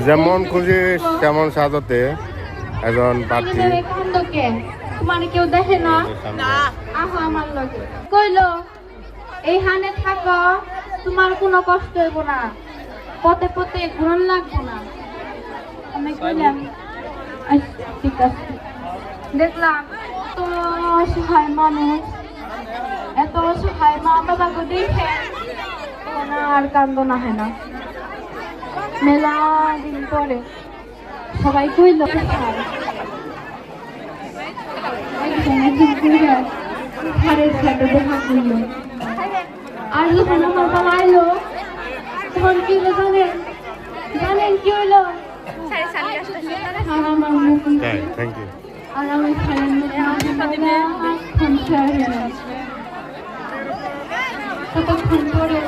যেমন খুশি তেমন সাজাতে একজন প্রার্থী তোমার কেউ দেখে না আহা আমার লগে কইলো এইখানে থাকো তোমার কোনো কষ্ট হইব না পথে পথে ঘুরন লাগবো না আমি কইলাম আচ্ছা ঠিক আছে দেখলাম তো অসহায় মানুষ এত অসহায় মা বাবাকে দেখে আর কান্দ না হয় না মেলা দিন পরে সবাই কইল আর যখন আমার বাবা আইলো তখন কি জানেন জানেন কি হইলো আর আমার মুখ আর আমার খালের কতক্ষণ পরে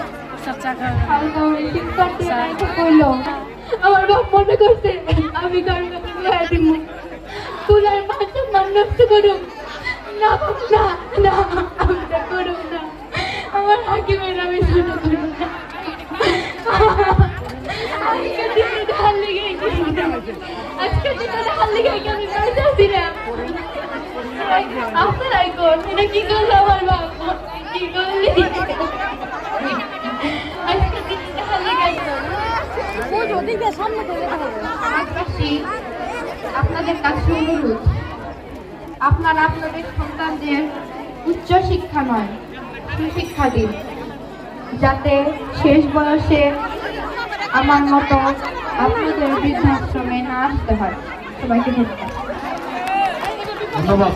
আমার বাপ মনে করছে আমি কারণ তুলার মাথা মান নষ্ট করুম না না না আমি করুম না আমার হাকিমের আমি শুরু করুম না আজকে আমি পাইছিলাম আপনারাই কোন এটা কি করলো আমার বাপ কি করলি আপনাদের কাছে অনুরোধ আপনারা আপনাদের সন্তানদের উচ্চ শিক্ষা নয় সুশিক্ষা দিন যাতে শেষ বয়সে আমার মতো আপনাদের বৃদ্ধাশ্রমে না আসতে হয় সবাইকে ধন্যবাদ।